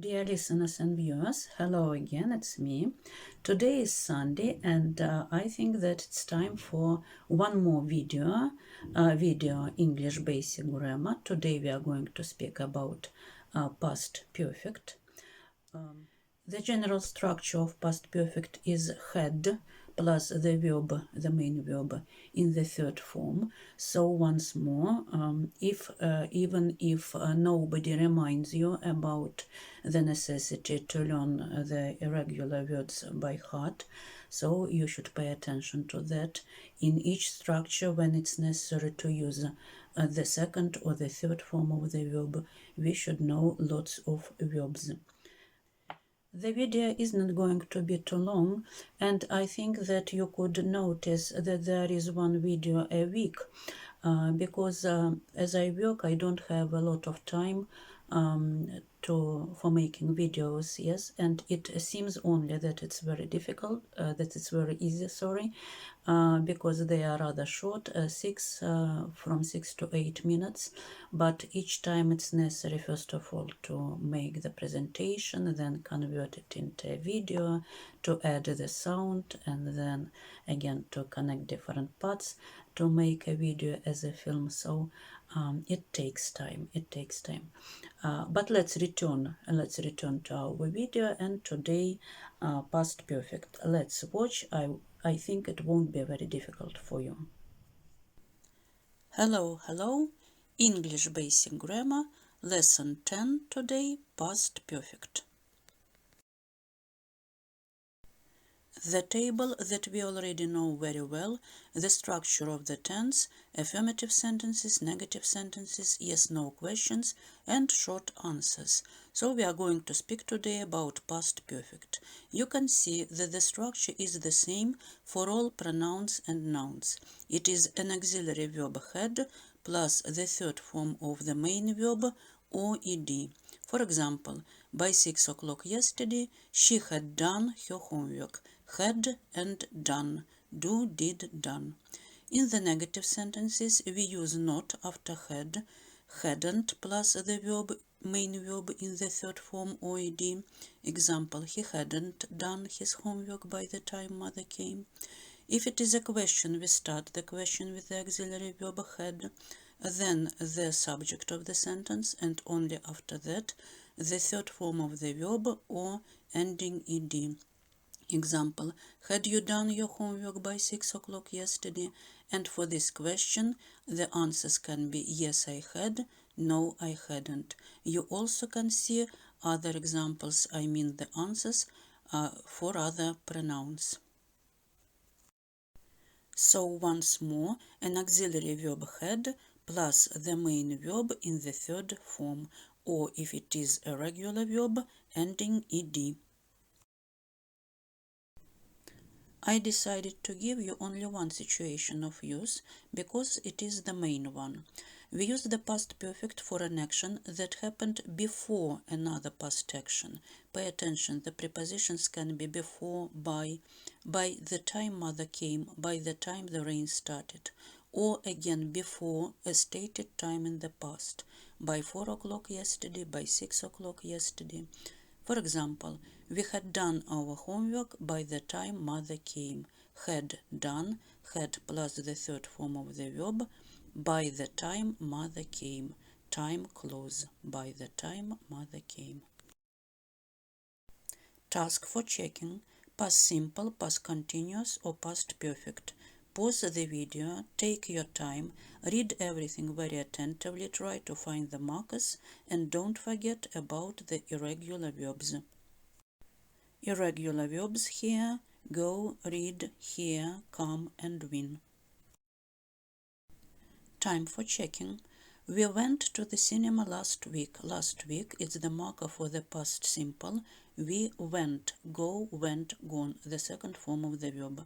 Dear listeners and viewers, hello again, it's me. Today is Sunday and I think that it's time for one more video English basic grammar. Today we are going to speak about past perfect. The general structure of past perfect is had plus the verb, the main verb, in the third form. So once more, even if nobody reminds you about the necessity to learn the irregular words by heart, so you should pay attention to that in each structure when it's necessary to use the second or the third form of the verb. We should know lots of verbs. The video is not going to be too long, and I think that you could notice that there is one video a week because as I work, I don't have a lot of time for making videos, yes, and it seems only that it's very difficult, that it's very easy, sorry, because they are rather short, from 6 to 8 minutes, but each time it's necessary first of all to make the presentation, then convert it into a video, to add the sound, and then again to connect different parts to make a video as a film. So it takes time. But let's return to our video, and today past perfect. Let's watch. I think it won't be very difficult for you. Hello, English basic grammar, lesson 10 today, past perfect. The table that we already know very well, the structure of the tense, affirmative sentences, negative sentences, yes-no questions, and short answers. So we are going to speak today about past perfect. You can see that the structure is the same for all pronouns and nouns. It is an auxiliary verb had plus the third form of the main verb or ed. For example, by 6 o'clock yesterday, she had done her homework. Had and done, do, did, done. In the negative sentences, we use not after had, hadn't plus the verb, main verb in the third form or ed. Example, he hadn't done his homework by the time mother came. If it is a question, we start the question with the auxiliary verb had, then the subject of the sentence, and only after that the third form of the verb or ending ed. Example, had you done your homework by 6 o'clock yesterday? And for this question, the answers can be yes, I had, no, I hadn't. You also can see other examples, I mean the answers for other pronouns. So once more, an auxiliary verb had plus the main verb in the third form, or if it is a regular verb, ending ed. I decided to give you only one situation of use because it is the main one. We use the past perfect for an action that happened before another past action. Pay attention, the prepositions can be before, by the time mother came, by the time the rain started, or again before a stated time in the past, by 4 o'clock yesterday, by 6 o'clock yesterday. For example, we had done our homework by the time mother came. Had done, had plus the third form of the verb, by the time mother came. Time close, by the time mother came. Task for checking, past simple, past continuous, or past perfect. Pause the video, take your time, read everything very attentively, try to find the markers, and don't forget about the irregular verbs. Irregular verbs here, go, read, hear, come, and win. Time for checking. We went to the cinema last week. Last week is the marker for the past simple. We went, go, went, gone, the second form of the verb.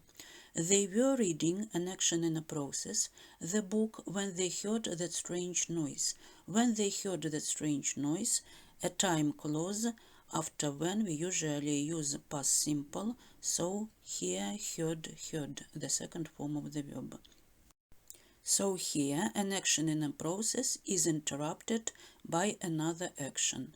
They were reading an action in a process, the book, when they heard that strange noise. When they heard that strange noise, a time clause after when we usually use past simple, so hear, heard, the second form of the verb. So here, an action in a process is interrupted by another action.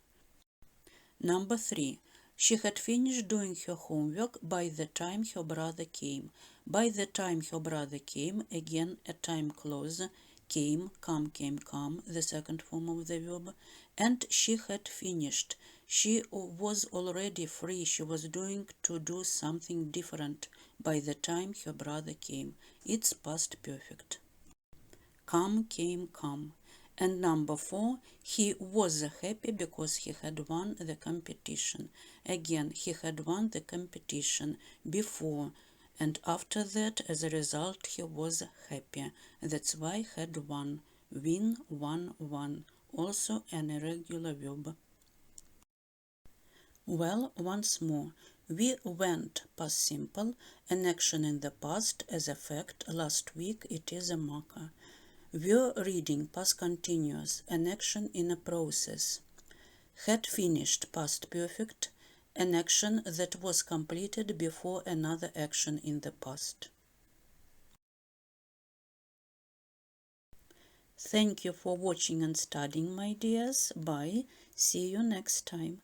Number 3. She had finished doing her homework by the time her brother came. By the time her brother came, again a time clause, came, come, the second form of the verb, and she had finished. She was already free. She was doing to do something different by the time her brother came. It's past perfect. Come, came, come. And number 4, he was happy because he had won the competition. Again, he had won the competition before, and after that, as a result, he was happy. That's why had won. Win, won. Also an irregular verb. Well, once more. We went, past simple, an action in the past as a fact. Last week it is a marker. Were reading, past continuous, an action in a process. Had finished, past perfect, an action that was completed before another action in the past. Thank you for watching and studying, my dears. Bye. See you next time.